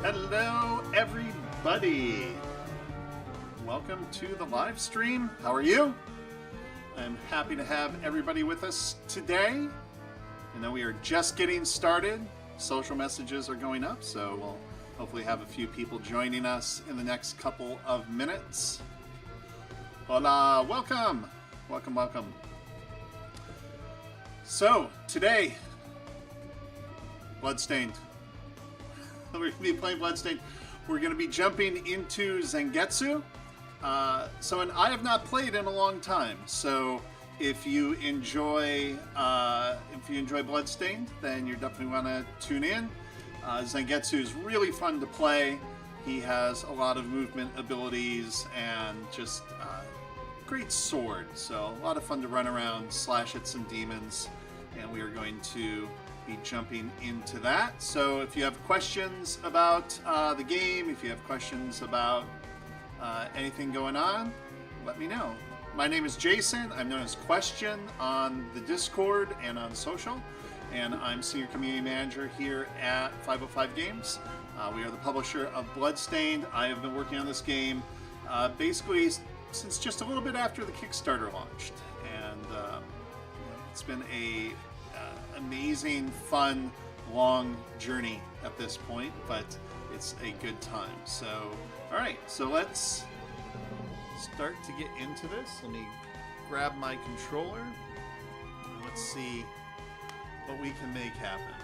Hello, everybody. Welcome to the live stream. How are you? I'm happy to have everybody with us today. I know we are just getting started. Social messages are going up, so we'll hopefully have a few people joining us in the next couple of minutes. Hola, welcome. Welcome, welcome. So, today, Bloodstained. We're going to be playing Bloodstained. We're going to be jumping into Zangetsu. And I have not played in a long time. So if you enjoy Bloodstained, then you definitely want to tune in. Zangetsu is really fun to play. He has a lot of movement abilities and just great sword. So a lot of fun to run around, slash at some demons, and we are going to be jumping into that. So if you have questions about the game, if you have questions about anything going on, let me know. My name is Jason. I'm known as Question on the Discord and on social, and I'm Senior Community Manager here at 505 Games. We are the publisher of Bloodstained. I have been working on this game basically since just a little bit after the Kickstarter launched, and it's been a amazing, fun, long journey at this point, but it's a good time. So, all right, so let's start to get into this. Let me grab my controller and let's see what we can make happen.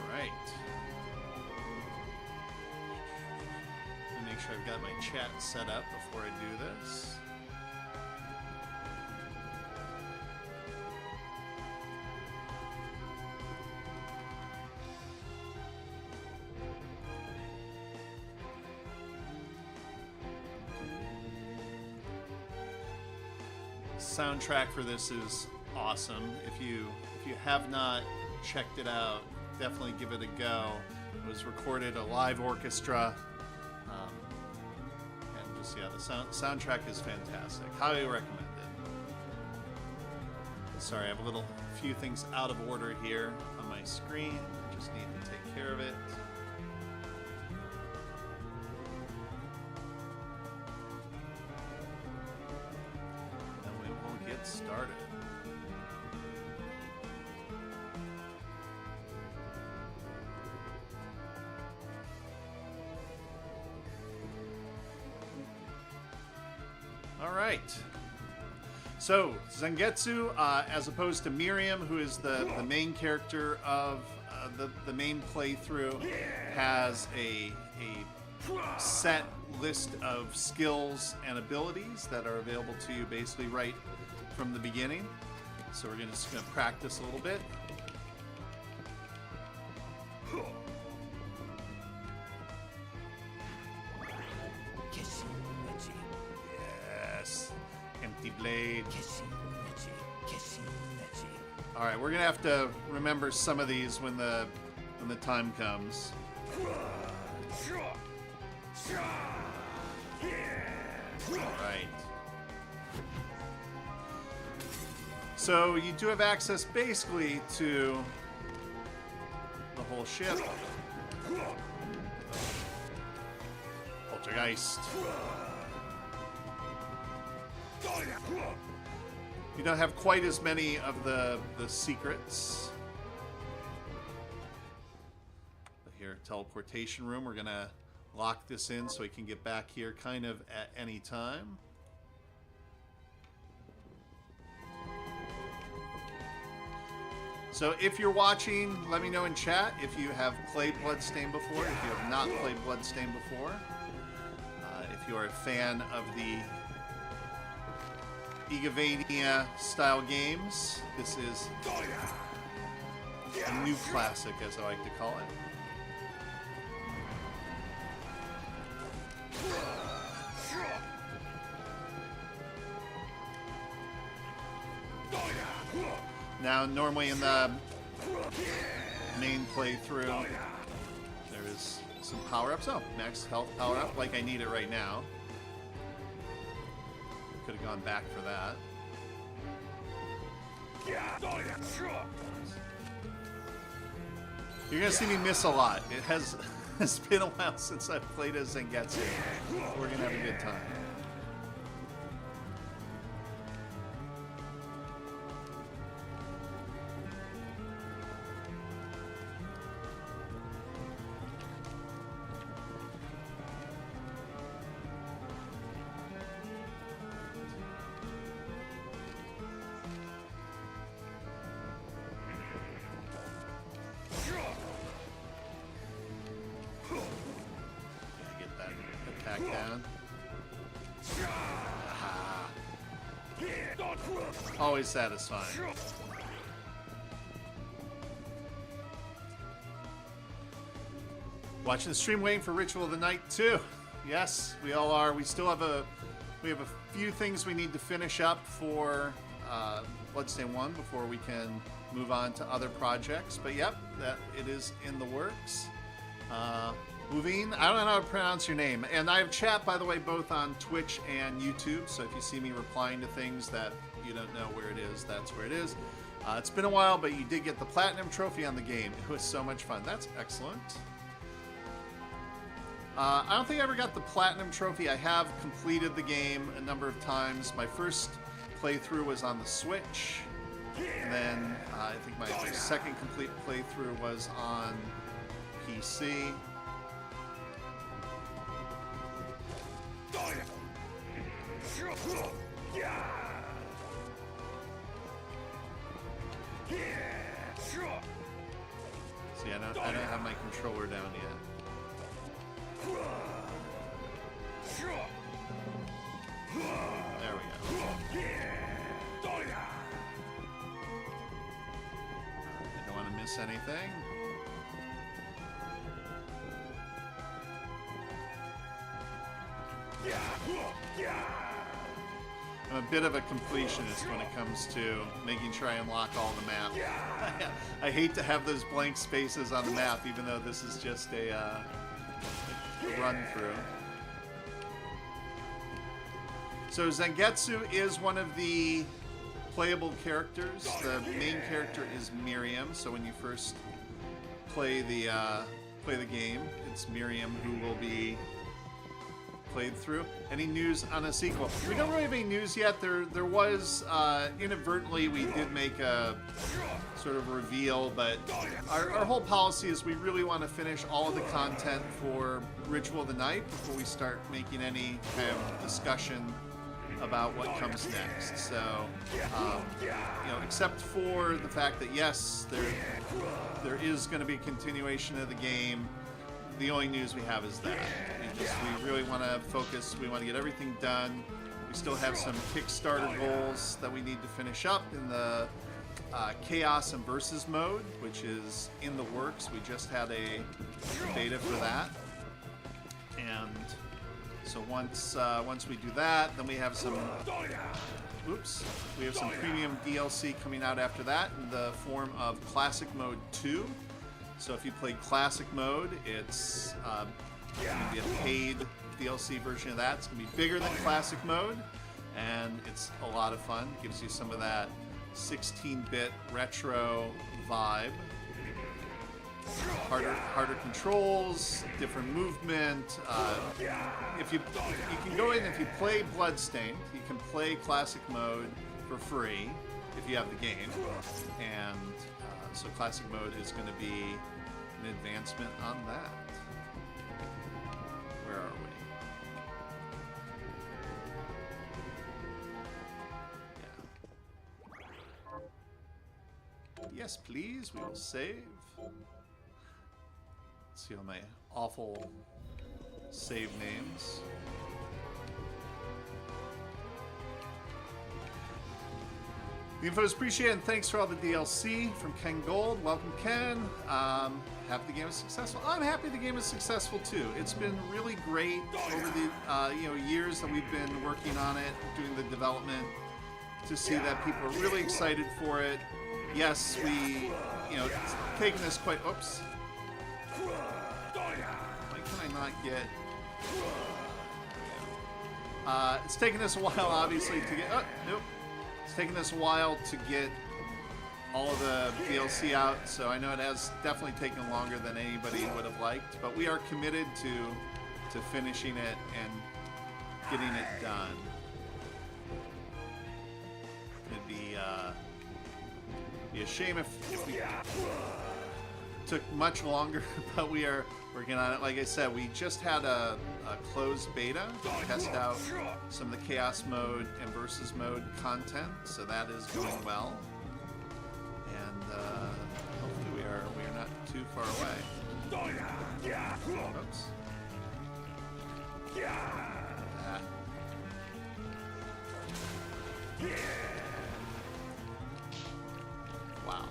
All right. Make sure I've got my chat set up before I do this. Soundtrack for this is awesome. If you have not checked it out, definitely give it a go. It was recorded a live orchestra. Yeah, the soundtrack is fantastic. Highly recommend it. Sorry, I have a few things out of order here on my screen. Just need to take care of it. And we will get started. All right. So Zangetsu, as opposed to Miriam, who is the main character of the main playthrough, has a set list of skills and abilities that are available to you basically right from the beginning. So we're just going to practice a little bit. Blade. All right, we're gonna have to remember some of these when the time comes. All right. So you do have access basically to the whole ship. Poltergeist. You don't have quite as many of the secrets. But here, teleportation room. We're gonna lock this in so we can get back here kind of at any time. So if you're watching, let me know in chat if you have played Bloodstained before, if you have not played Bloodstained before. If you are a fan of the Igavania style games, this is a new classic, as I like to call it. Now, normally in the main playthrough, there is some power-ups. Oh, max health power-up, like I need it right now. could have gone back for that. You're gonna see me miss a lot. It has it's been a while since I've played as Zangetsu. We're gonna have a good time. Down. Ah. Always satisfying. Watching the stream, waiting for Ritual of the Night too. Yes, we all are. We have a few things we need to finish up for Bloodstained 1 before we can move on to other projects. But yep, that it is in the works. Moving, I don't know how to pronounce your name. And I have chat, by the way, both on Twitch and YouTube. So if you see me replying to things that you don't know where it is, that's where it is. It's been a while, but you did get the Platinum Trophy on the game. It was so much fun. That's excellent. I don't think I ever got the Platinum Trophy. I have completed the game a number of times. My first playthrough was on the Switch. And then I think my second complete playthrough was on PC. See, I don't have my controller down yet. There we go. I don't want to miss anything. I'm a bit of a completionist when it comes to making sure I unlock all the map. I hate to have those blank spaces on the map, even though this is just a run through. So Zangetsu is one of the playable characters. The main character is Miriam. So when you first play the game, it's Miriam who will be played through. Any news on a sequel? We don't really have any news yet. There was inadvertently we did make a sort of reveal, but our whole policy is we really want to finish all of the content for Ritual of the Night before we start making any kind of discussion about what comes next. So you know, except for the fact that yes, there is going to be a continuation of the game. The only news we have is that. We really want to focus, we want to get everything done. We still have some Kickstarter goals that we need to finish up in the Chaos and Versus mode, which is in the works. We just had a beta for that. And so once we do that, then we have some premium DLC coming out after that in the form of Classic Mode 2. So if you played Classic Mode, it's going to be a paid DLC version of that. It's going to be bigger than Classic Mode, and it's a lot of fun. It gives you some of that 16-bit retro vibe. Harder controls, different movement. If you can go in, if you play Bloodstained, you can play Classic Mode for free if you have the game, and so Classic Mode is going to be an advancement on that. Where are we? Yeah. Yes, please. We will save. Let's see all my awful save names. The info is appreciated, and thanks for all the DLC from Ken Gold. Welcome, Ken. Happy the game is successful. I'm happy the game is successful too. It's been really great over the years that we've been working on it, doing the development, to see that people are really excited for it. Yes, it's taken us quite. Oops. Why can I not get? It's taken us a while, obviously, to get... Oh, nope. It's taken us a while to get all of the DLC out, so I know it has definitely taken longer than anybody would have liked, but we are committed to finishing it and getting it done. It'd be a shame if we took much longer, but we are working on it. Like I said, we just had a closed beta to test out some of the Chaos Mode and Versus Mode content, so that is going well. And hopefully we are not too far away. Oops. Wow.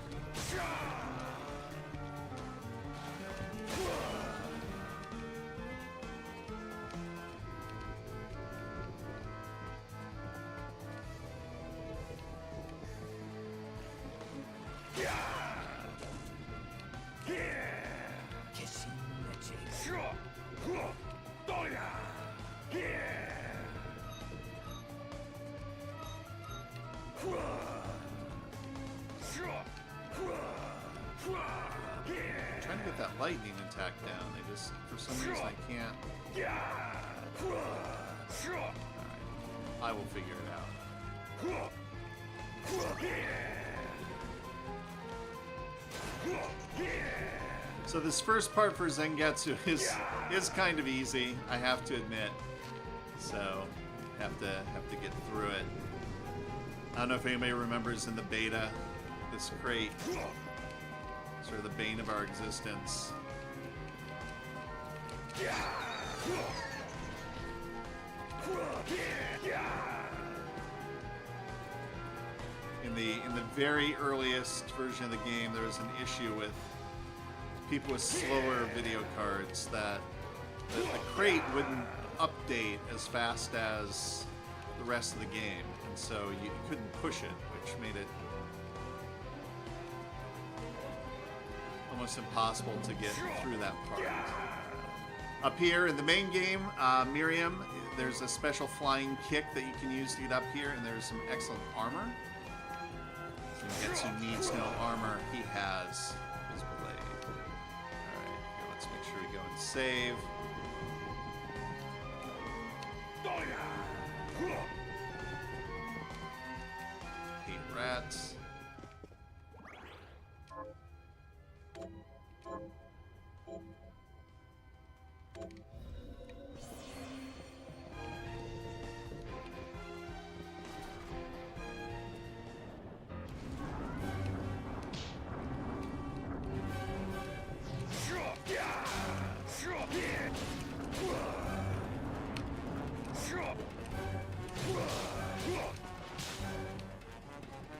Trying to get that lightning attack down. They just, for some reason, I can't. Alright. I will figure it out. So this first part for Zangetsu is kind of easy, I have to admit. So have to get through it. I don't know if anybody remembers in the beta, this crate, sort of the bane of our existence. In the very earliest version of the game, there was an issue with people with slower video cards that the crate wouldn't update as fast as the rest of the game, and so you couldn't push it, which made it almost impossible to get through that part. Up here in the main game, Miriam, there's a special flying kick that you can use to get up here, and there's some excellent armor. Zangetsu needs no armor, he has his blade. Alright, here, let's make sure we go and save. Hate rats.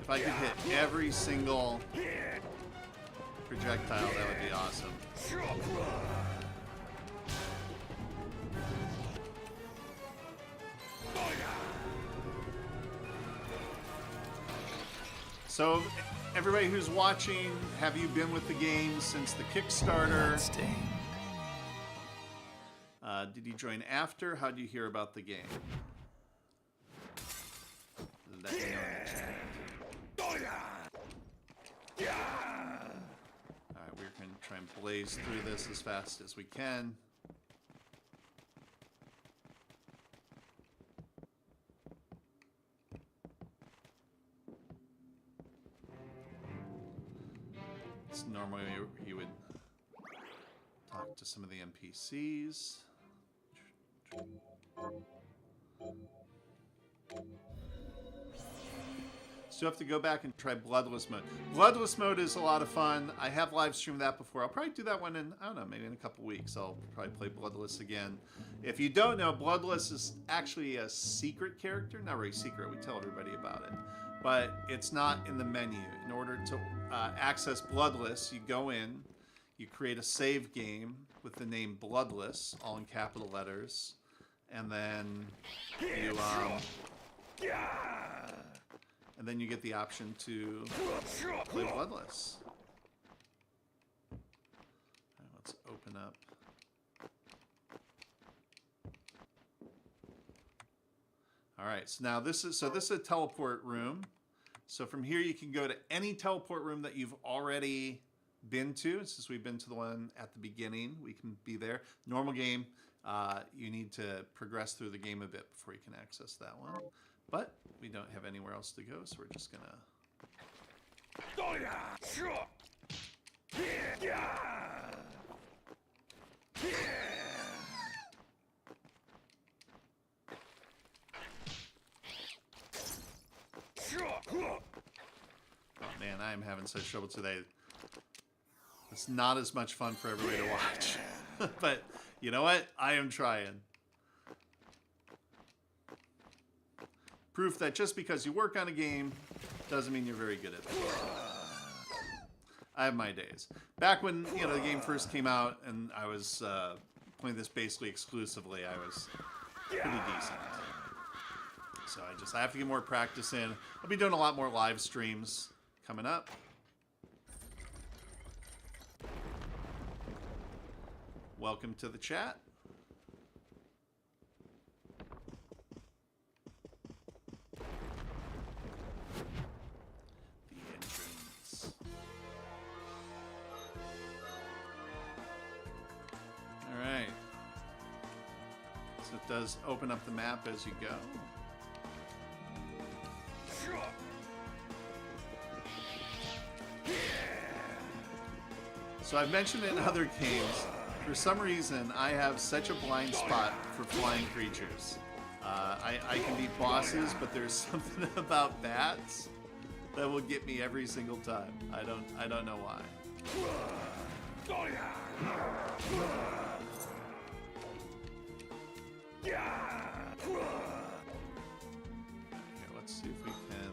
If I could hit every single projectile, that would be awesome. So, everybody who's watching, have you been with the game since the Kickstarter? Bloodstained. Did you join after? How did you hear about the game? Let me know in the chat. Alright, we're going to try and blaze through this as fast as we can. So normally you would talk to some of the NPCs. So you have to go back and try Bloodless mode. Bloodless mode is a lot of fun. I have live streamed that before. I'll probably do that one in, I don't know, maybe in a couple weeks. I'll probably play Bloodless again. If you don't know, Bloodless is actually a secret character. Not really secret, we tell everybody about it. But it's not in the menu. In order to access Bloodless, you go in, you create a save game with the name Bloodless, all in capital letters, and then you get the option to play Bloodless. Right, let's open up. All right, so now this is a teleport room. So from here you can go to any teleport room that you've already been to. Since we've been to the one at the beginning, we can be there. Normal game, you need to progress through the game a bit before you can access that one. But we don't have anywhere else to go, so we're just gonna... Oh man, I am having such trouble today. It's not as much fun for everybody to watch. But you know what? I am trying. Proof that just because you work on a game doesn't mean you're very good at it. I have my days. Back when the game first came out and I was playing this basically exclusively, I was pretty decent. So I have to get more practice in. I'll be doing a lot more live streams coming up. Welcome to the chat. The entrance. All right. So it does open up the map as you go. So I've mentioned it in other games. For some reason, I have such a blind spot for flying creatures. I can beat bosses, but there's something about bats that will get me every single time. I don't know why. Okay, let's see if we can.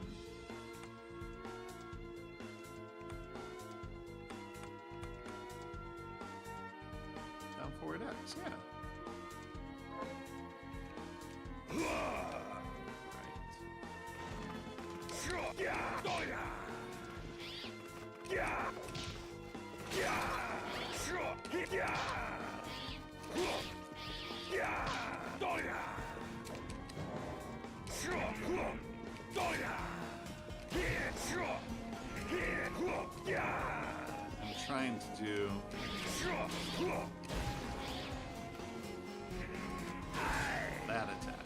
Down forward X, yeah. I'm trying to do that attack.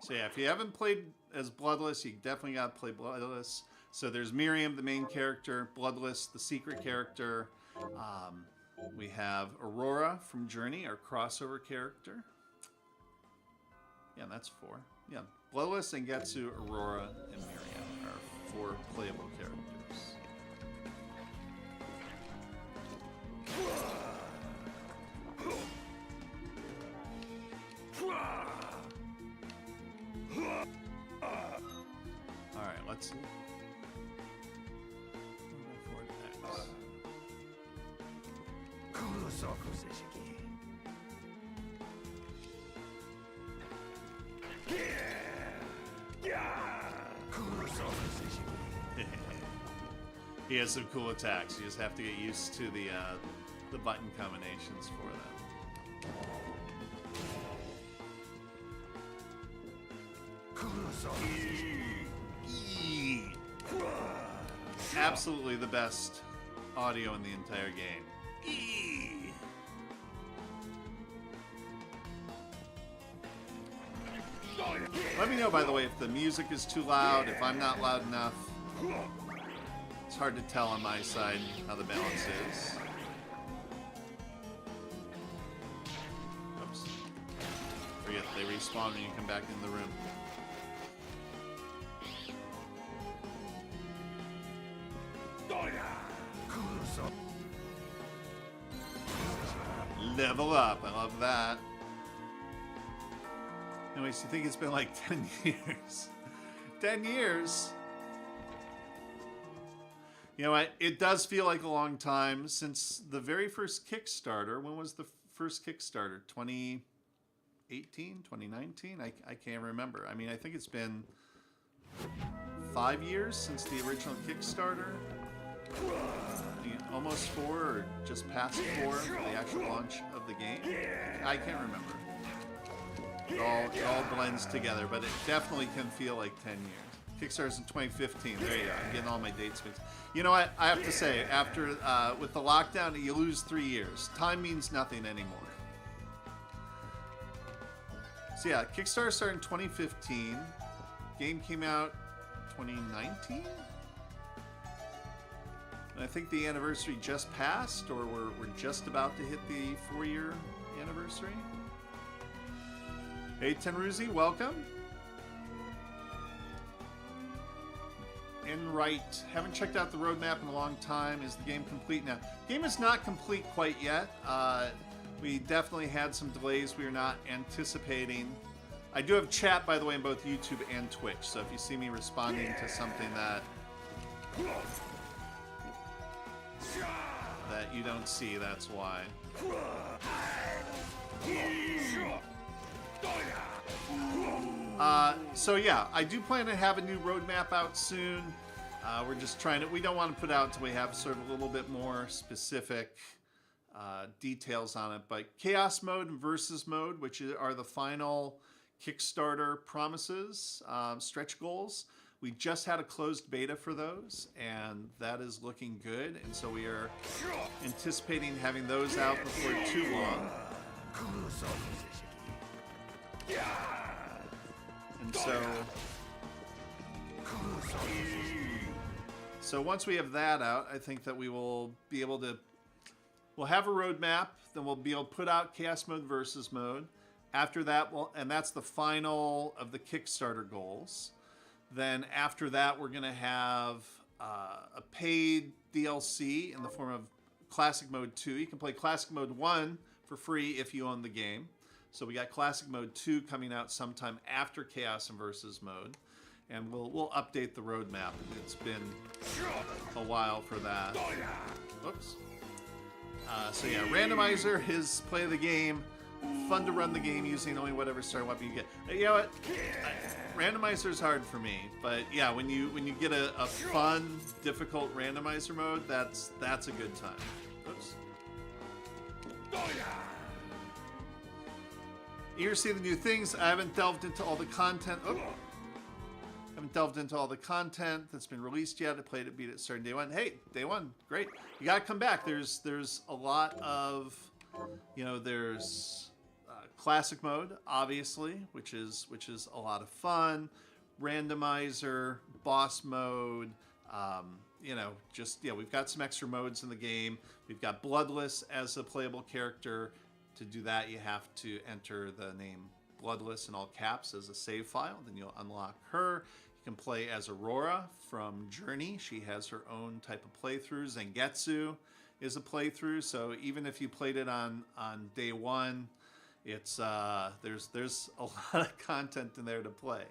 So yeah, if you haven't played as Bloodless, you definitely got to play Bloodless. So there's Miriam, the main character, Bloodless, the secret character. We have Aurora from Journey, our crossover character. Yeah, that's 4. Yeah, Bloodless, Zangetsu, Aurora, and Miriam are 4 playable characters. Alright, let's see. He has some cool attacks. You just have to get used to the button combinations for them. Absolutely the best audio in the entire game. Let me know, by the way, if the music is too loud, if I'm not loud enough. It's hard to tell on my side how the balance is. Oops. Forget they respawn when you come back into the room. Level up. I love that. Anyways, you think it's been like 10 years? 10 years? You know what? It does feel like a long time since the very first Kickstarter. When was the first Kickstarter? 2018, 2019? I can't remember. I mean, I think it's been 5 years since the original Kickstarter. Almost 4 or just past 4 for the actual launch of the game. I can't remember. It all blends together, but it definitely can feel like 10 years. Kickstarter's in 2015. There you go. I'm getting all my dates mixed. You know what? I have to say, after with the lockdown, you lose 3 years. Time means nothing anymore. So yeah, Kickstarter started in 2015. Game came out 2019. And I think the anniversary just passed, or we're just about to hit the 4-year anniversary. Hey, Tenruzi, welcome. Right. Haven't checked out the roadmap in a long time. Is the game complete now? Game is not complete quite yet. We definitely had some delays we were not anticipating. I do have chat, by the way, on both YouTube and Twitch, so if you see me responding to something that you don't see, that's why. So yeah, I do plan to have a new roadmap out soon. We're just trying to, we don't want to put out until we have sort of a little bit more specific details on it. But Chaos Mode and Versus Mode, which are the final Kickstarter promises, stretch goals, we just had a closed beta for those, and that is looking good. And so we are anticipating having those out before too long. And so once we have that out, I think that we will be able to, we'll have a roadmap, then we'll be able to put out Chaos Mode Versus Mode. After that, and that's the final of the Kickstarter goals. Then after that, we're going to have a paid DLC in the form of Classic Mode 2. You can play Classic Mode 1 for free if you own the game. So we got Classic Mode 2 coming out sometime after Chaos and Versus Mode. And we'll update the roadmap. It's been a while for that. Whoops. So yeah, randomizer is play the game. Fun to run the game using only whatever starting weapon you get. You know what? Randomizer is hard for me, but yeah, when you get a fun, difficult randomizer mode, that's a good time. Oops. Eager to see the new things. I haven't delved into all the content. Oh. Haven't delved into all the content that's been released yet. I played it, beat it, started day one. Hey, day one, great. You gotta come back. There's a lot of, you know, there's classic mode, obviously, which is a lot of fun. Randomizer, boss mode. You know, just yeah, we've got some extra modes in the game. We've got Bloodless as a playable character. To do that, you have to enter the name Bloodless in all caps as a save file. Then you'll unlock her. You can play as Aurora from Journey. She has her own type of playthrough. Zangetsu is a playthrough. So even if you played it on day one, it's there's a lot of content in there to play.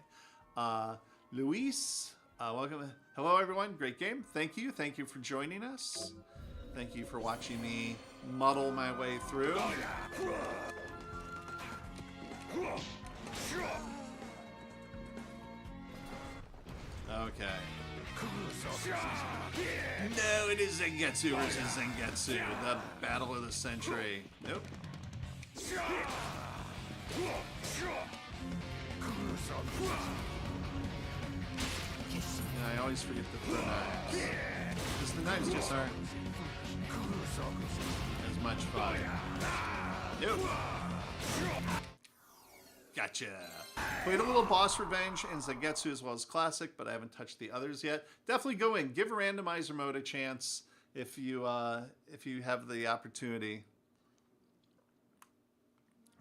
Luis, welcome. Hello everyone. Great game. Thank you. Thank you for joining us. Thank you for watching me muddle my way through. Okay. No, it is Zangetsu versus Zangetsu, the battle of the century. Nope. I always forget to throw knives. Because the knives just aren't as much fun. Nope. Gotcha. Played a little Boss Revenge and Zangetsu as well as Classic, but I haven't touched the others yet. Definitely go in. Give randomizer mode a chance if you have the opportunity.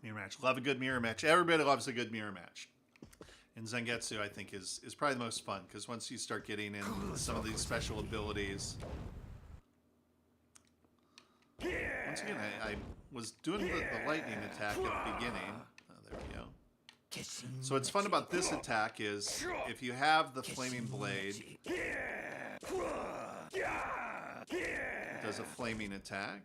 Mirror match. Love a good mirror match. Everybody loves a good mirror match. And Zangetsu, I think, is probably the most fun, because once you start getting in some of these special abilities... Once again, I was doing the lightning attack at the beginning. Oh, there we go. So what's fun about this attack is, if you have the flaming blade... does a flaming attack.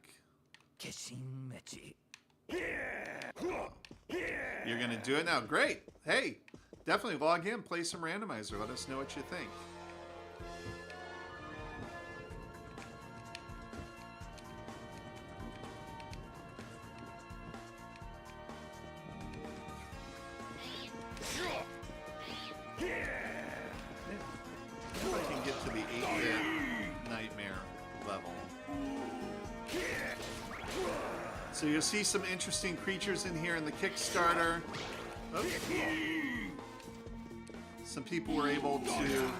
You're gonna do it now. Great. Hey, definitely log in, play some randomizer. Let us know what you think. If I can get to the 8-bit nightmare level. So you'll see some interesting creatures in here in the Kickstarter. Oops. Some people were able to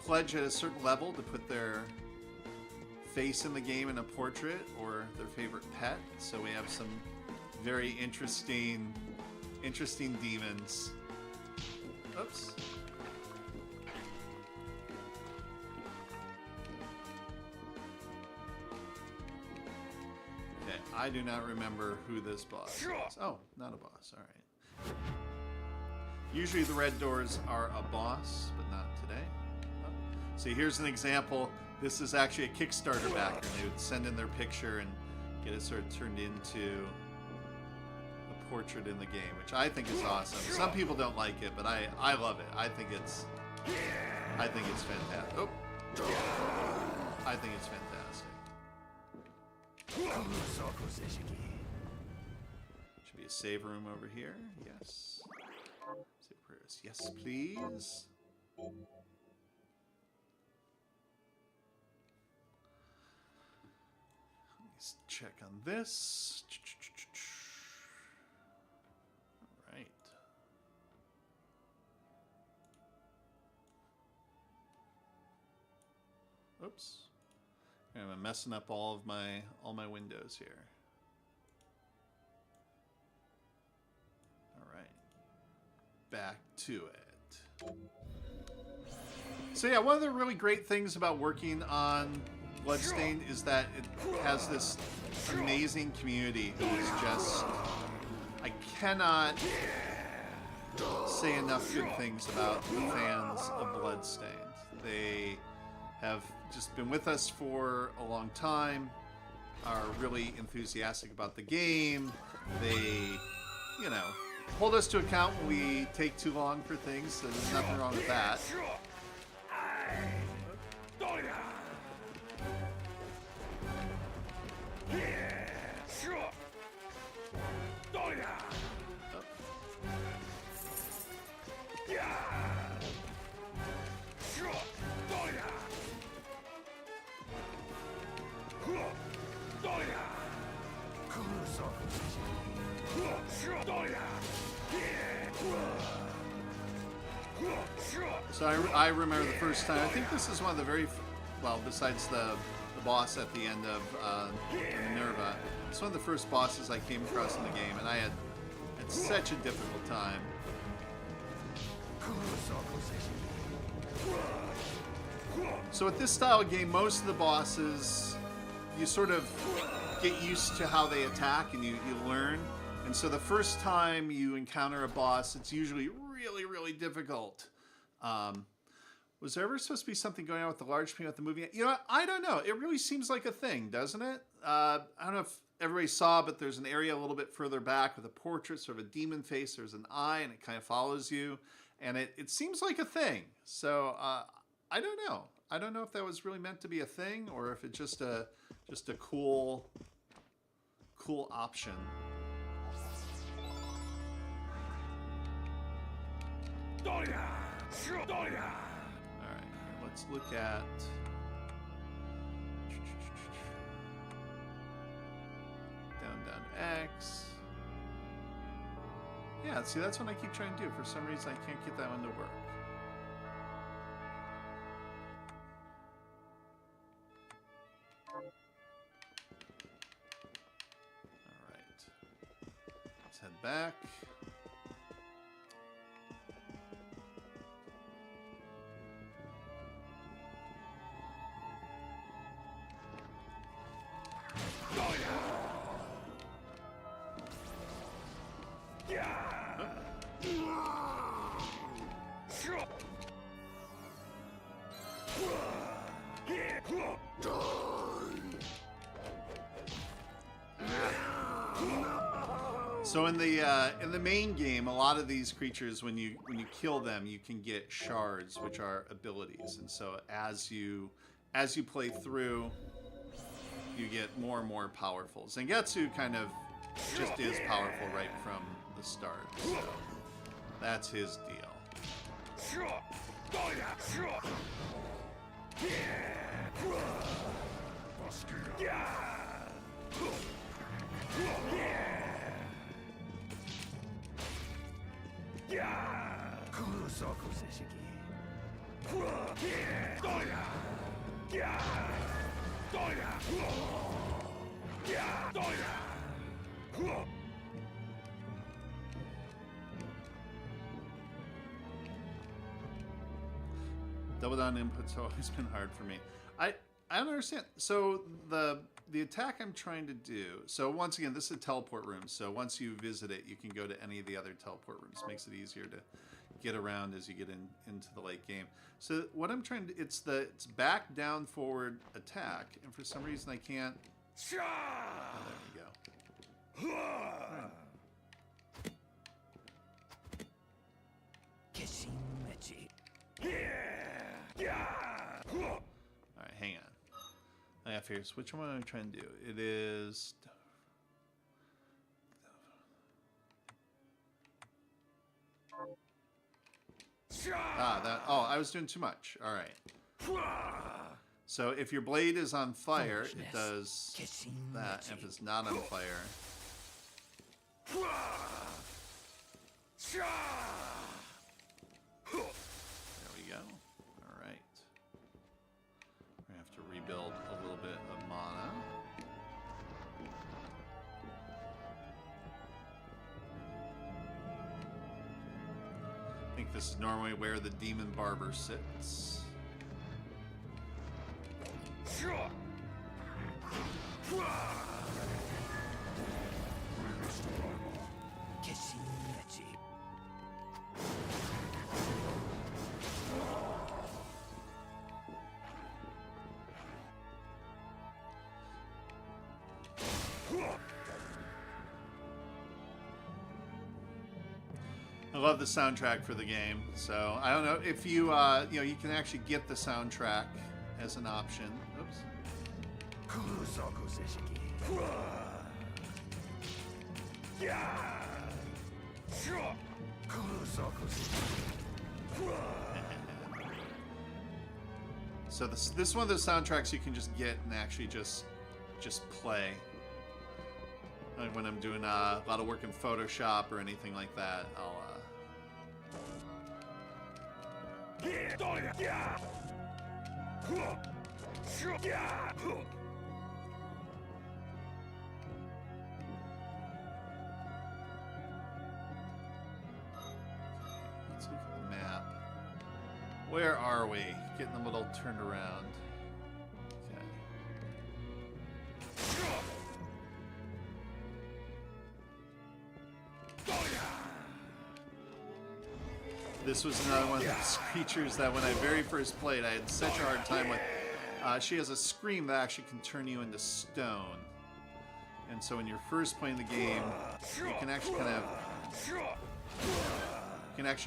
pledge at a certain level to put their face in the game in a portrait or their favorite pet. So we have some very interesting demons. Oops. Okay, I do not remember who this boss is. Oh, not a boss. All right. Usually the red doors are a boss, but not today. Oh. So here's an example. This is actually a Kickstarter backer. They would send in their picture and get it sort of turned into a portrait in the game, which I think is awesome. Some people don't like it, but I love it. I think it's fantastic. Oh. I think it's fantastic. Should be a save room over here. Yes. Save prayers. Yes, please. Let's check on this. All right. Oops. I'm messing up all my windows here. All right. Back to it. So yeah, one of the really great things about working on Bloodstained is that it has this amazing community who is just... I cannot say enough good things about the fans of Bloodstained. They have just been with us for a long time, are really enthusiastic about the game. They, you know, hold us to account when we take too long for things, so there's nothing wrong with that. So I remember the first time, I think this is one of the very, well, besides the boss at the end of Minerva, it's one of the first bosses I came across in the game, and I had such a difficult time. So with this style of game, most of the bosses, you sort of get used to how they attack and you learn. And so the first time you encounter a boss, it's usually really, really difficult. Was there ever supposed to be something going on with the large screen at the movie? You know what? I don't know. It really seems like a thing, doesn't it? I don't know if everybody saw, but there's an area a little bit further back with a portrait, sort of a demon face. There's an eye, and it kind of follows you. And it seems like a thing. So I don't know. I don't know if that was really meant to be a thing or if it's just a cool option. Alright, let's look at... down, X. Yeah, see, that's what I keep trying to do. For some reason, I can't get that one to work. Alright. Let's head back. So in the main game, a lot of these creatures, when you kill them, you can get shards, which are abilities, and so as you play through, you get more and more powerful. Zangetsu kind of just is powerful right from the start, so that's his deal. Double down input's always been hard for me. I don't understand. So the attack I'm trying to do. So once again, this is a teleport room. So once you visit it, you can go to any of the other teleport rooms. Makes it easier to get around as you get into the late game. So what I'm trying to it's back, down, forward, attack, and for some reason I can't. Oh, there we go. Right. Alright, hang on. I have here. So which one am I trying to do? It is. I was doing too much. Alright. So if your blade is on fire, it does that. If it's not on fire. There we go. Alright. We're going to have to rebuild a little bit of mana. I think this is normally where the Demon Barber sits. I love the soundtrack for the game. So I don't know if you you can actually get the soundtrack as an option. Oops. So this is one of those soundtracks you can just get and actually just play. Like when I'm doing a lot of work in Photoshop or anything like that, I'll let's look at the map. Where are we? Getting a little turned around. This was another one of those creatures that when I very first played, I had such a hard time with. She has a scream that actually can turn you into stone. And so when you're first playing the game, you can actually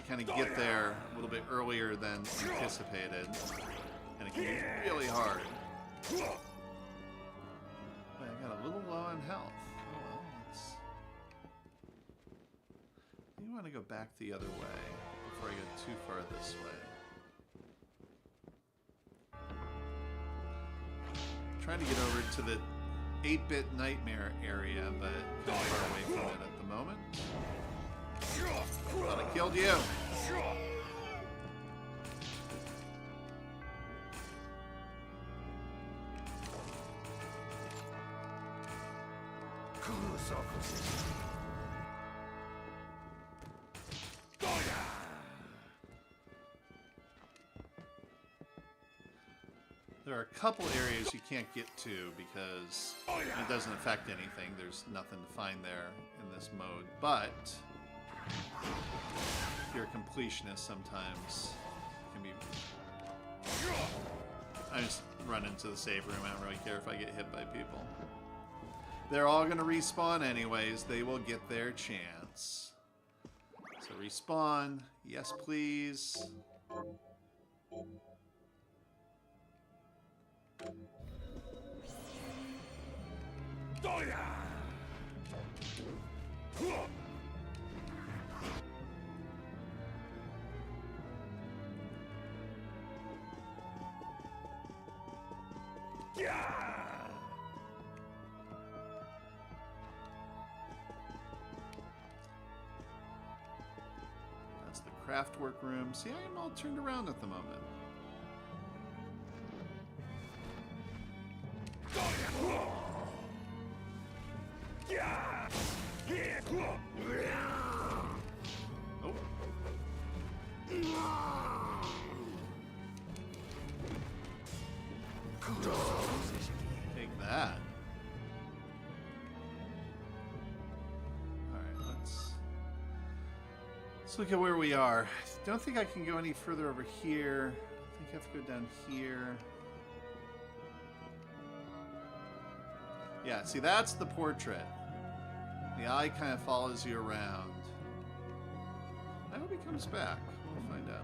kind of get there a little bit earlier than anticipated. And it can be really hard. Wait, I got a little low on health. Oh well, I think I want to go back the other way before I get too far this way. I'm trying to get over to the 8-bit nightmare area, but kind of far away from it at the moment. Thought I killed you! There are a couple areas you can't get to because it doesn't affect anything. There's nothing to find there in this mode. But if you're a completionist, sometimes it can be... I just run into the save room. I don't really care if I get hit by people. They're all going to respawn anyways. They will get their chance. So respawn. Yes, please. That's the craft work room. See, I am all turned around at the moment. Oh. Take that. Alright, let's look at where we are. I don't think I can go any further over here. I think I have to go down here. Yeah, see, that's the portrait. The eye kind of follows you around. I hope he comes back. We'll find out.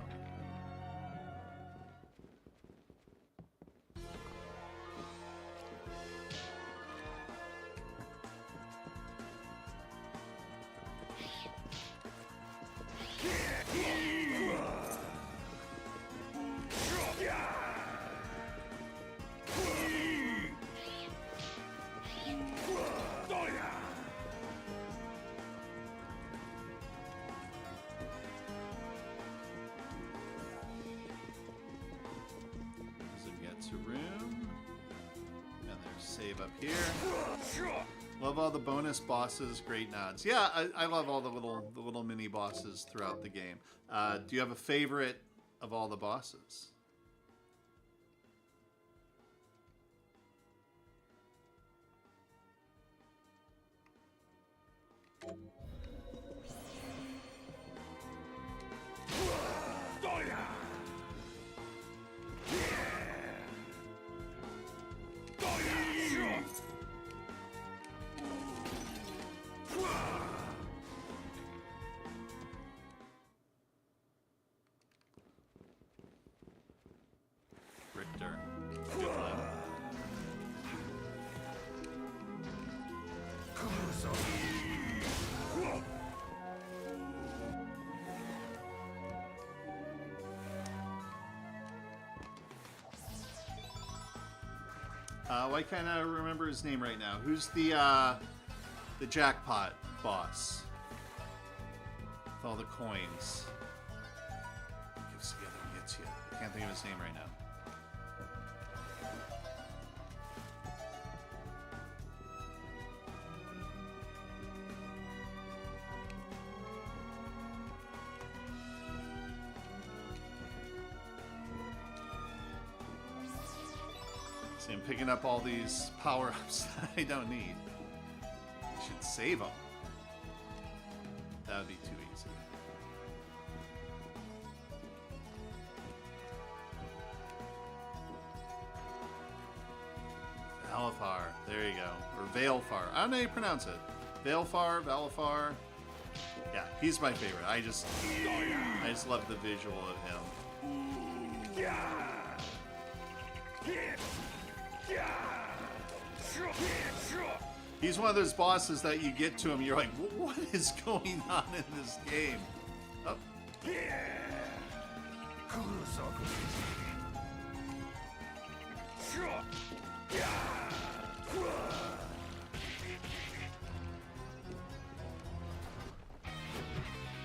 Zangetsu room. And there's save up here. Love all the bonus bosses, great nods. Yeah, I love all the little mini bosses throughout the game. Do you have a favorite of all the bosses? Richter. Good one. Why can't I remember his name right now? Who's the jackpot boss? With all the coins. Gives together and gets you. I can't think of his name right now. See, I'm picking up all these power-ups that I don't need. I should save them. That would be too easy. Valifar. There you go. Or Valefar. I don't know how you pronounce it. Valefar, Valifar. Yeah, he's my favorite. I just love the visual of him. He's one of those bosses that you get to him, you're like, what is going on in this game? Oh.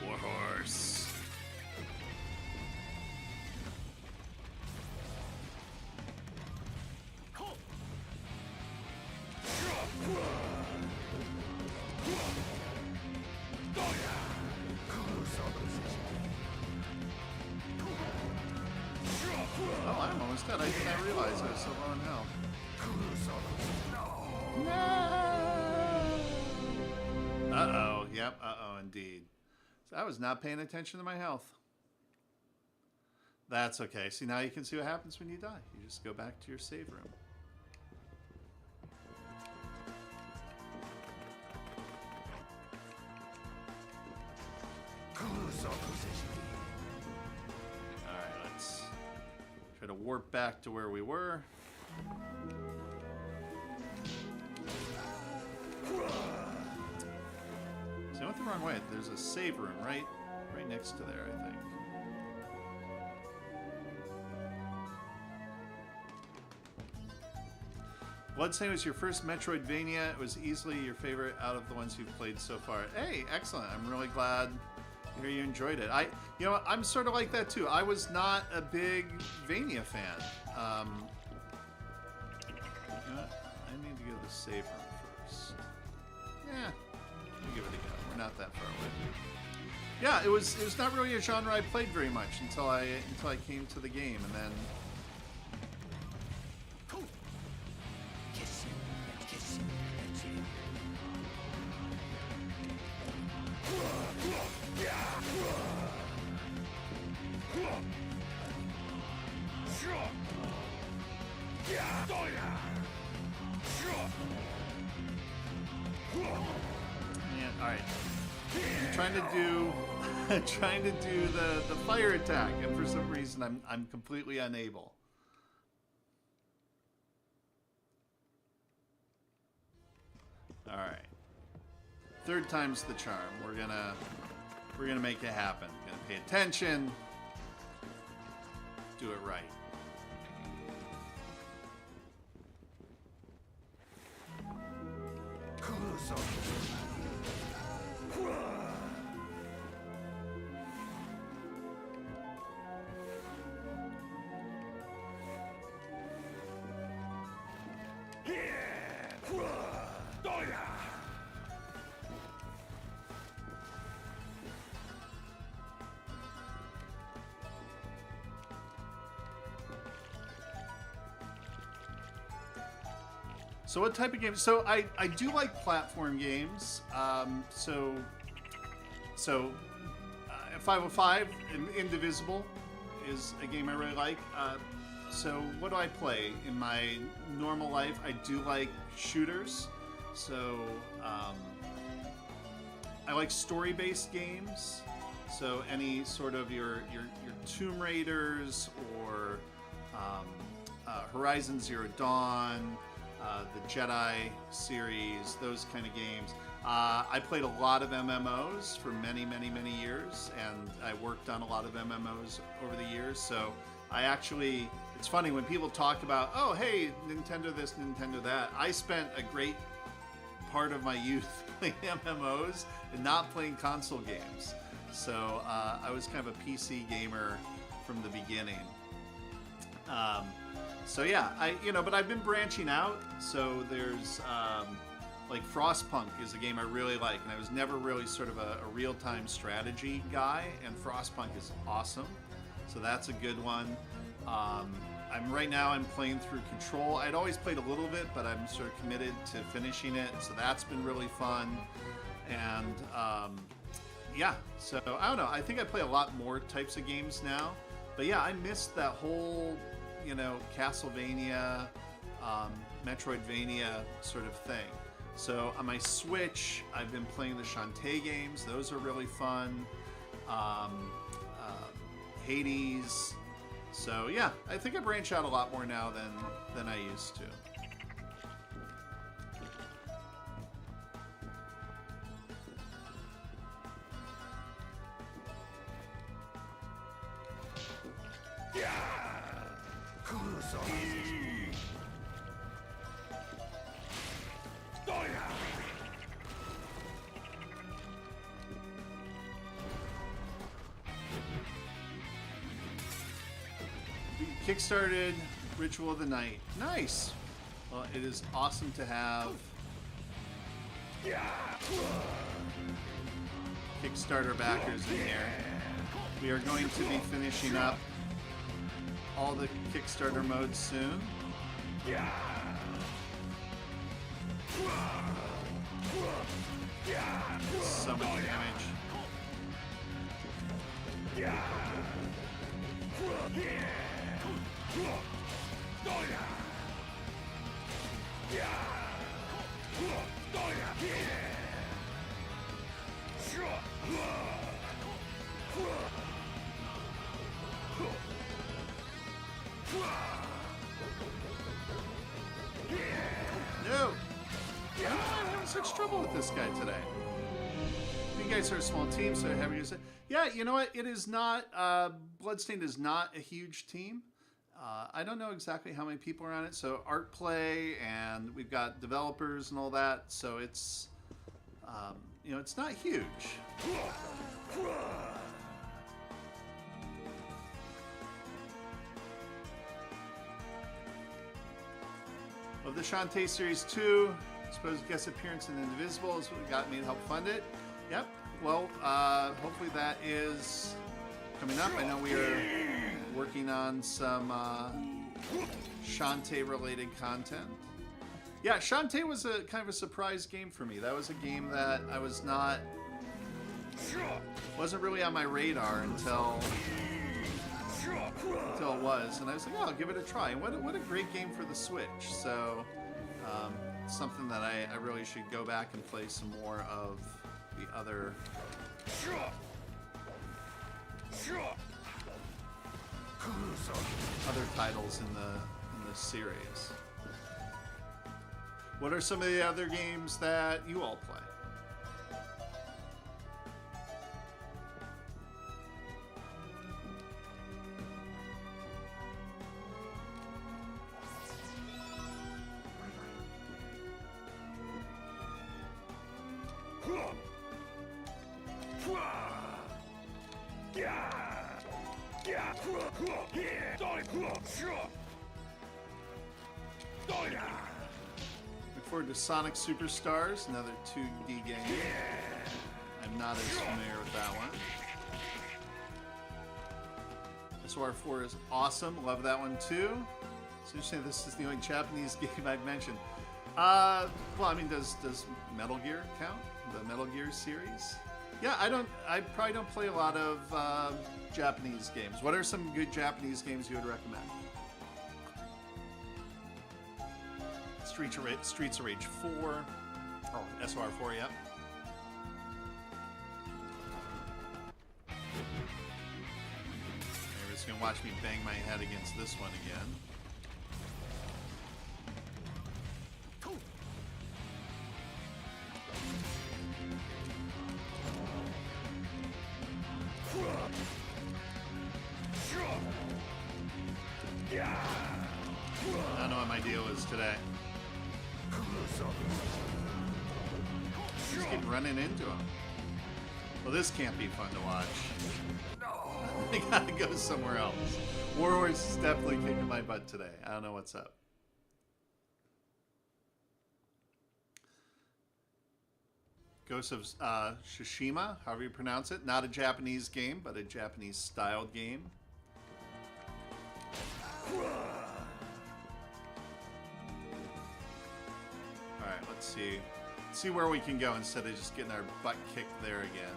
Warhorse. Oh, I'm almost dead. I didn't realize I was so low in health. No! Uh-oh. Yep, uh-oh, indeed. So I was not paying attention to my health. That's okay. See, now you can see what happens when you die. You just go back to your save room. Alright, let's try to warp back to where we were. So I went the wrong way. There's a save room right next to there, I think. Bloodstained was your first Metroidvania. It was easily your favorite out of the ones you've played so far. Hey, excellent. I'm really glad to hear you enjoyed it. You know, I'm sort of like that too. I was not a big Vania fan. You know what? I need to go to the save room first. Yeah, we'll give it a go. We're not that far away. Yeah, it was not really a genre I played very much until I came to the game, and then. Yeah, all right. I'm trying to do the fire attack, and for some reason I'm completely unable. All right. Third time's the charm. We're gonna make it happen. Gonna pay attention. Do it right. So what type of games? So I do like platform games. 505 Indivisible is a game I really like. So what do I play in my normal life? I do like shooters. So I like story-based games. So any sort of your Tomb Raiders or Horizon Zero Dawn. The Jedi series, those kind of games. I played a lot of MMOs for many, many, many years, and I worked on a lot of MMOs over the years. So I actually, it's funny when people talk about, oh, hey, Nintendo this, Nintendo that. I spent a great part of my youth playing MMOs and not playing console games. So I was kind of a PC gamer from the beginning. So yeah, but I've been branching out. So there's like Frostpunk is a game I really like, and I was never really sort of a real-time strategy guy, and Frostpunk is awesome. So that's a good one. Right now I'm playing through Control. I'd always played a little bit, but I'm sort of committed to finishing it. So that's been really fun. And yeah, so I don't know. I think I play a lot more types of games now. But yeah, I missed that whole Castlevania, Metroidvania sort of thing. So on my Switch, I've been playing the Shantae games. Those are really fun. Hades. So yeah, I think I branch out a lot more now than I used to. Kickstarted Ritual of the Night. Nice. Well, it is awesome to have Kickstarter backers in here. We are going to be finishing up all the Kickstarter modes soon. So much damage. such trouble with this guy today? You guys are a small team, so have you said? Yeah, you know what? It is not. Bloodstained is not a huge team. I don't know exactly how many people are on it. So art play, and we've got developers and all that. So it's, you know, it's not huge. Of the Shantae Series 2, I suppose guest appearance in Indivisible is what got me to help fund it. Yep. Well, hopefully that is coming up. I know we are working on some Shantae-related content. Yeah, Shantae was a kind of a surprise game for me. That was a game that I wasn't really on my radar until it was, and I was like, oh, I'll give it a try. And what a great game for the Switch. So something that I really should go back and play some more of the other titles in the series. What are some of the other games that you all play? Look forward to Sonic Superstars, another 2D game. I'm not as familiar with that one. SOR4 is awesome. Love that one too. It's interesting this is the only Japanese game I've mentioned. Well, I mean, does Metal Gear count? The Metal Gear series? Yeah, I probably don't play a lot of Japanese games. What are some good Japanese games you would recommend? Streets of Rage 4. Oh, SOR4, yep. You're just gonna watch me bang my head against this one again. I don't know what my deal is today. Just keep running into him. Well, this can't be fun to watch. No. I gotta go somewhere else. Warhorse is definitely kicking my butt today. I don't know what's up. Ghost of Tsushima, however you pronounce it. Not a Japanese game, but a Japanese-styled game. Alright, let's see. Let's see where we can go instead of just getting our butt kicked there again.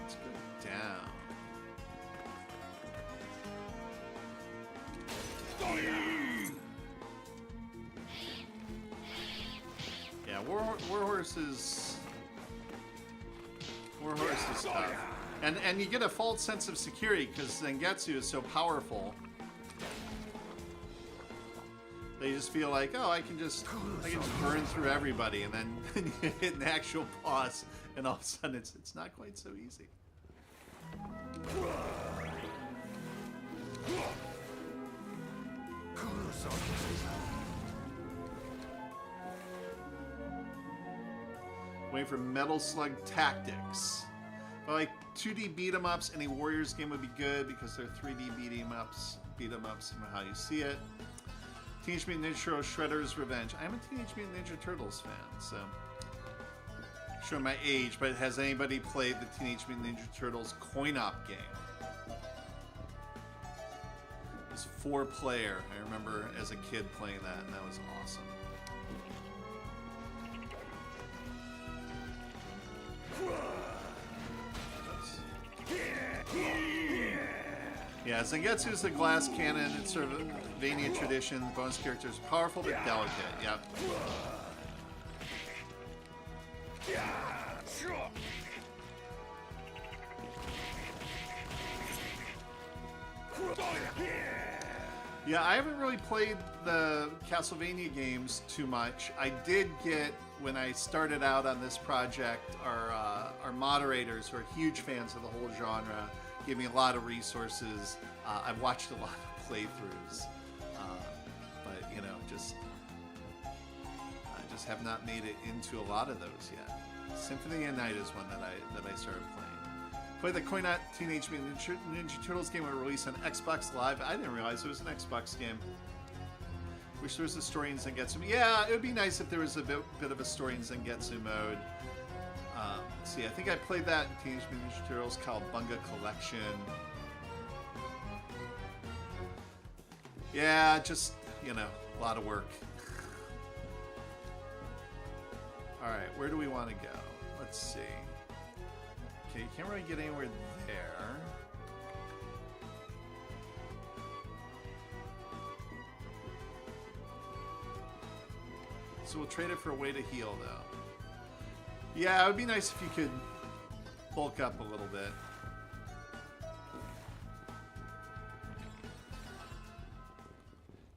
Let's go down. Yeah, Warhorse is tough. And you get a false sense of security because Zangetsu is so powerful. They just feel like, oh, I can just burn through everybody, and then you hit an actual boss, and all of a sudden it's not quite so easy. Waiting for Metal Slug Tactics. I like 2D beat-em-ups. Any Warriors game would be good because they're 3D beat-em-ups from how you see it. Teenage Mutant Ninja Turtles Shredder's Revenge. I'm a Teenage Mutant Ninja Turtles fan, so showing my age, but has anybody played the Teenage Mutant Ninja Turtles coin-op game? It's 4-player. I remember as a kid playing that, and that was awesome. Yeah, Zangetsu is the glass cannon. It's sort of a Vania tradition. The bonus characters are powerful but delicate. Yep. Yeah, I haven't really played the Castlevania games too much. I did get, when I started out on this project, our moderators, who are huge fans of the whole genre, gave me a lot of resources. I've watched a lot of playthroughs, but you know, I just have not made it into a lot of those yet. Symphony at Night is one that I started playing. Played the Coinat Teenage Mutant Ninja Turtles game that released on Xbox Live. I didn't realize it was an Xbox game. Wish there was a story in Zangetsu. Yeah, it would be nice if there was a bit of a story in Zangetsu mode. See, I think I played that in Teenage Mutant Ninja Turtles Cowabunga Collection. Yeah, just, you know, a lot of work. Alright, where do we want to go? Let's see. Okay, you can't really get anywhere there. So we'll trade it for a way to heal, though. Yeah, it would be nice if you could bulk up a little bit.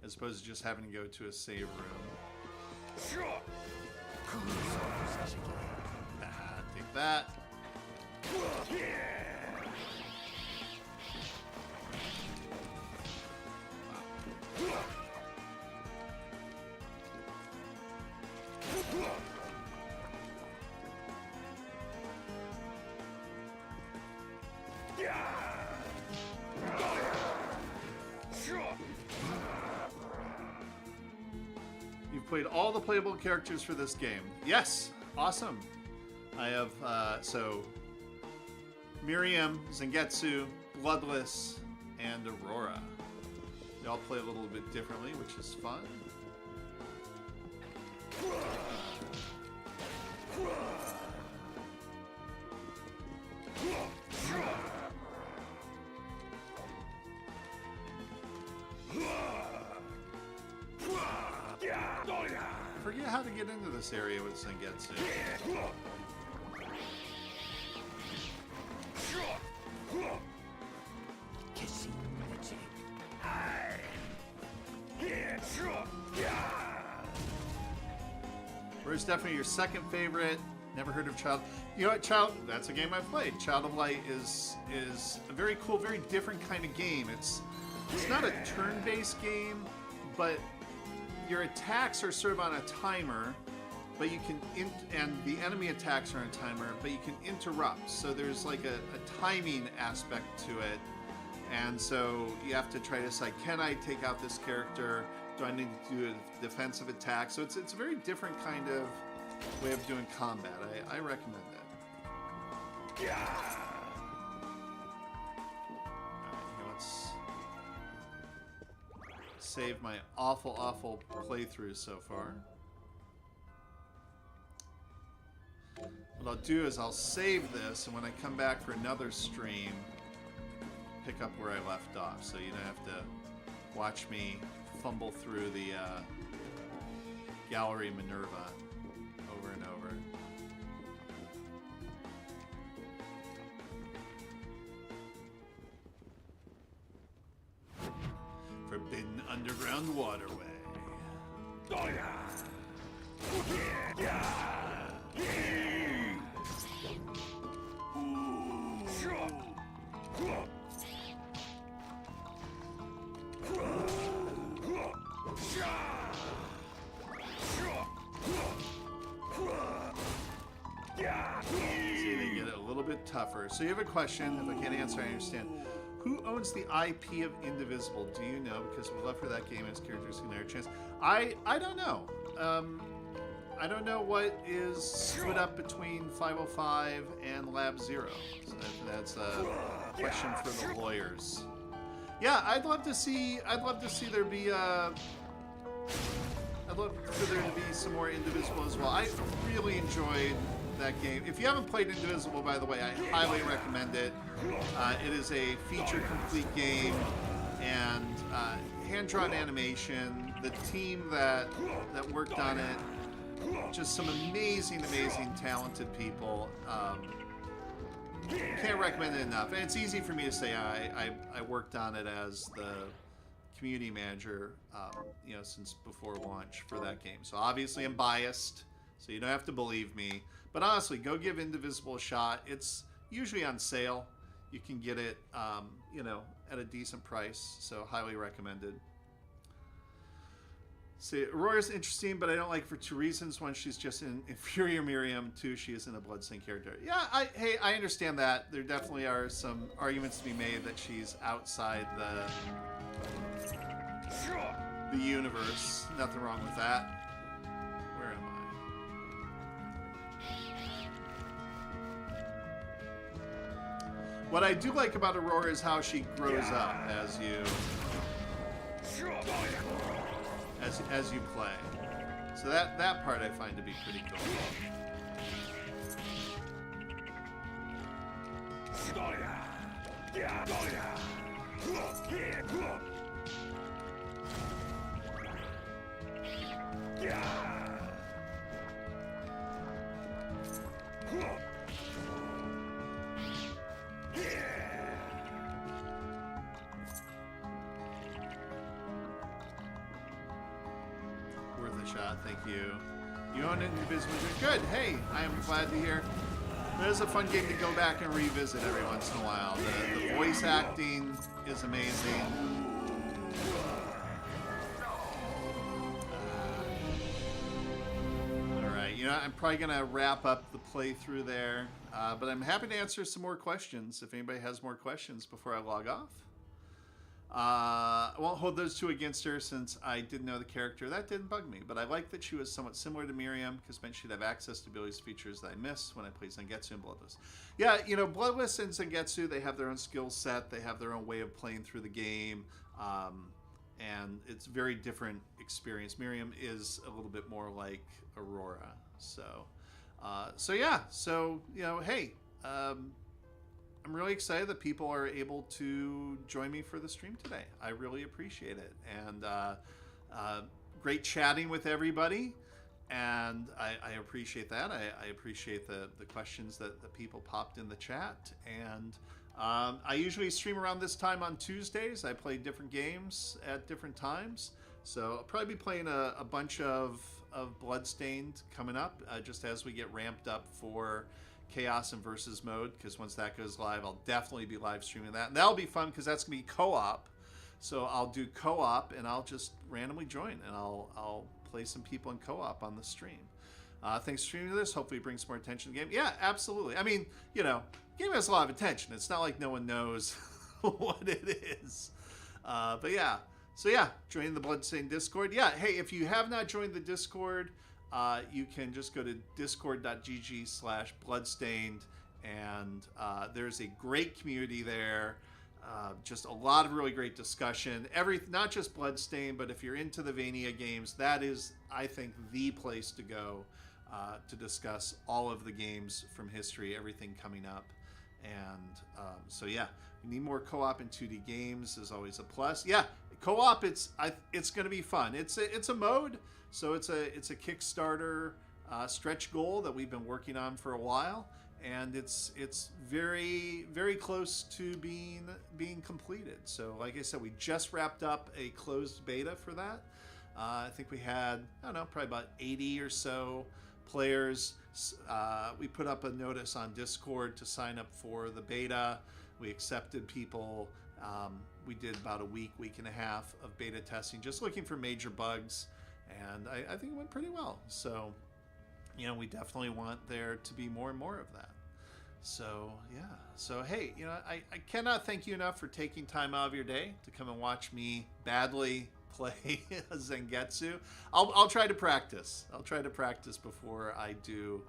As opposed to just having to go to a save room. Take that. You've played all the playable characters for this game. Yes, awesome. I have, so, Miriam, Zangetsu, Bloodless, and Aurora. They all play a little bit differently, which is fun. I forget how to get into this area with Zangetsu. Where's definitely your second favorite? Never heard of Child. You know what, that's a game I've played. Child of Light is a very cool, very different kind of game. It's not a turn-based game, but your attacks are sort of on a timer, but you can and the enemy attacks are on a timer, but you can interrupt. So there's like a timing aspect to it, and so you have to try to decide: can I take out this character? Do I need to do a defensive attack? So it's a very different kind of way of doing combat. I recommend that. Yeah. Alright, let's save my awful playthrough so far. What I'll do is I'll save this, and when I come back for another stream, pick up where I left off, so you don't have to watch me fumble through the Gallery Minerva over and over. Forbidden Underground Waterway. Oh yeah! See, they get it a little bit tougher. So you have a question. If I can't answer, I understand. Who owns the IP of Indivisible? Do you know? Because we love for that game as characters can have a chance. I don't know. I don't know what is split up between 505 and Lab Zero. So that's a question for the lawyers. Yeah, I'd love to see there be I'd love for there to be some more Indivisible as well. I really enjoyed that game. If you haven't played Indivisible, by the way, I highly recommend it. It is a feature-complete game, and hand-drawn animation. The team that worked on it, just some amazing, talented people. Can't recommend it enough. And it's easy for me to say I worked on it as the community manager, you know, since before launch for that game. So obviously I'm biased, so you don't have to believe me. But honestly, go give Indivisible a shot. It's usually on sale. You can get it, you know, at a decent price. So highly recommended. See, Aurora's interesting, but I don't like it for two reasons. One, she's just an inferior Miriam. Two, she isn't a Bloodstained character. Yeah, hey, I understand that. There definitely are some arguments to be made that she's outside the universe. Nothing wrong with that. Where am I? What I do like about Aurora is how she grows up as you play. So that part I find to be pretty cool. Worth a shot, thank you. You own it, Invisible. Good. Hey, I am glad to hear. It is a fun game to go back and revisit every once in a while. The voice acting is amazing. Alright, you know, I'm probably going to wrap up the playthrough there. But I'm happy to answer some more questions if anybody has more questions before I log off. I won't hold those two against her since I didn't know the character. That didn't bug me, but I like that she was somewhat similar to Miriam because meant she'd have access to abilities features that I miss when I play Zangetsu and Bloodless. Yeah, you know, Bloodless and Zangetsu, they have their own skill set. They have their own way of playing through the game, and it's a very different experience. Miriam is a little bit more like Aurora. So yeah. So, you know, hey, I'm really excited that people are able to join me for the stream today. I really appreciate it. And great chatting with everybody. And I appreciate that. I appreciate the questions that the people popped in the chat. And I usually stream around this time on Tuesdays. I play different games at different times. So I'll probably be playing a bunch of Bloodstained coming up just as we get ramped up for Chaos and Versus mode, because once that goes live, I'll definitely be live streaming that. And that'll be fun because that's going to be co-op. So I'll do co-op and I'll just randomly join and I'll play some people in co-op on the stream. Thanks for streaming this. Hopefully it brings more attention to the game. Yeah, absolutely. I mean, you know, the game has a lot of attention. It's not like no one knows what it is. But yeah. So yeah, join the Bloodstained Discord. Yeah, hey, if you have not joined the Discord, you can just go to discord.gg/bloodstained, and there's a great community there. Just a lot of really great discussion. Not just Bloodstained, but if you're into the Vania games, that is, I think, the place to go to discuss all of the games from history, everything coming up. And so yeah, we need more co-op in 2D games is always a plus. Yeah, co-op, it's going to be fun. It's a mode. So it's a Kickstarter stretch goal that we've been working on for a while, and it's very, very close to being completed. So like I said, we just wrapped up a closed beta for that. I think we had, I don't know, probably about 80 or so players. We put up a notice on Discord to sign up for the beta. We accepted people. We did about a week and a half of beta testing, just looking for major bugs. And I think it went pretty well. So, you know, we definitely want there to be more and more of that. So, yeah. So, hey, you know, I cannot thank you enough for taking time out of your day to come and watch me badly play Zangetsu. I'll try to practice. I'll try to practice before I do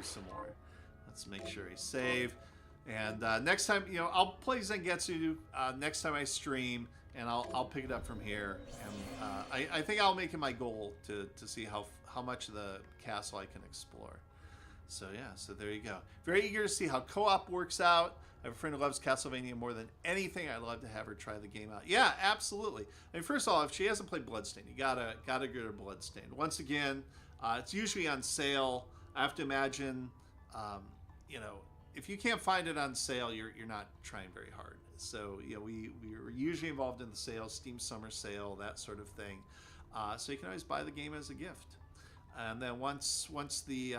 some more. Let's make sure I save. And next time, you know, I'll play Zangetsu next time I stream. And I'll pick it up from here, and I think I'll make it my goal to see how much of the castle I can explore. So yeah, so there you go. Very eager to see how co-op works out. I have a friend who loves Castlevania more than anything. I'd love to have her try the game out. Yeah, absolutely. I mean, first of all, if she hasn't played Bloodstained, you gotta go to Bloodstained. Once again, it's usually on sale. I have to imagine, you know, if you can't find it on sale, you're not trying very hard. So we were usually involved in the sales, Steam Summer Sale, that sort of thing. So you can always buy the game as a gift. And then once the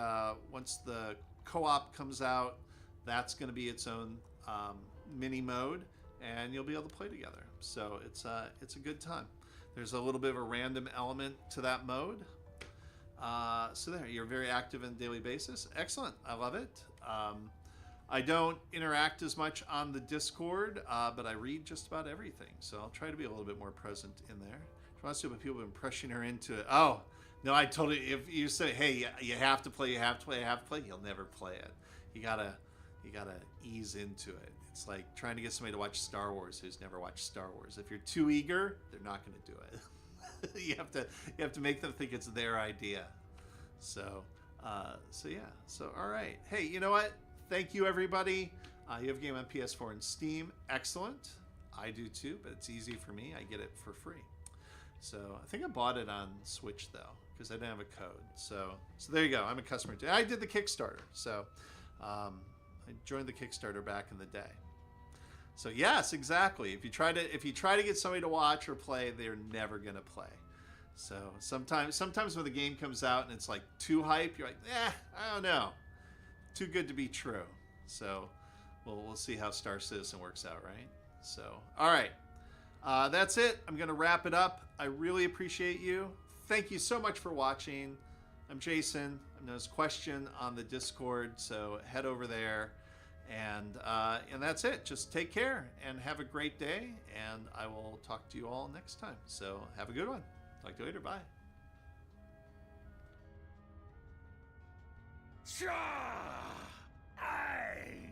co-op comes out, that's going to be its own mini mode, and you'll be able to play together. So it's a good time. There's a little bit of a random element to that mode. So there, you're very active on a daily basis. Excellent, I love it. I don't interact as much on the Discord, but I read just about everything. So I'll try to be a little bit more present in there. She wants to, but people have been pressuring her into it. Oh, no, I told you, if you say, hey, you have to play, you'll never play it. You gotta ease into it. It's like trying to get somebody to watch Star Wars who's never watched Star Wars. If you're too eager, they're not going to do it. you have to make them think it's their idea. So yeah. So all right. Hey, you know what? Thank you, everybody. You have a game on PS4 and Steam. Excellent. I do too, but it's easy for me. I get it for free. So I think I bought it on Switch though, because I didn't have a code. So there you go. I'm a customer too. I did the Kickstarter. So I joined the Kickstarter back in the day. So yes, exactly. If you try to get somebody to watch or play, they're never gonna play. So sometimes when the game comes out and it's like too hype, you're like, I don't know, too good to be true. So we'll see how Star Citizen works out, right? So all right, that's it. I'm gonna wrap it up. I really appreciate you. Thank you so much for watching. I'm Jason. There's a question on the Discord, so head over there. And that's it. Just take care and have a great day. And I will talk to you all next time. So have a good one. Talk to you later. Bye. Aye.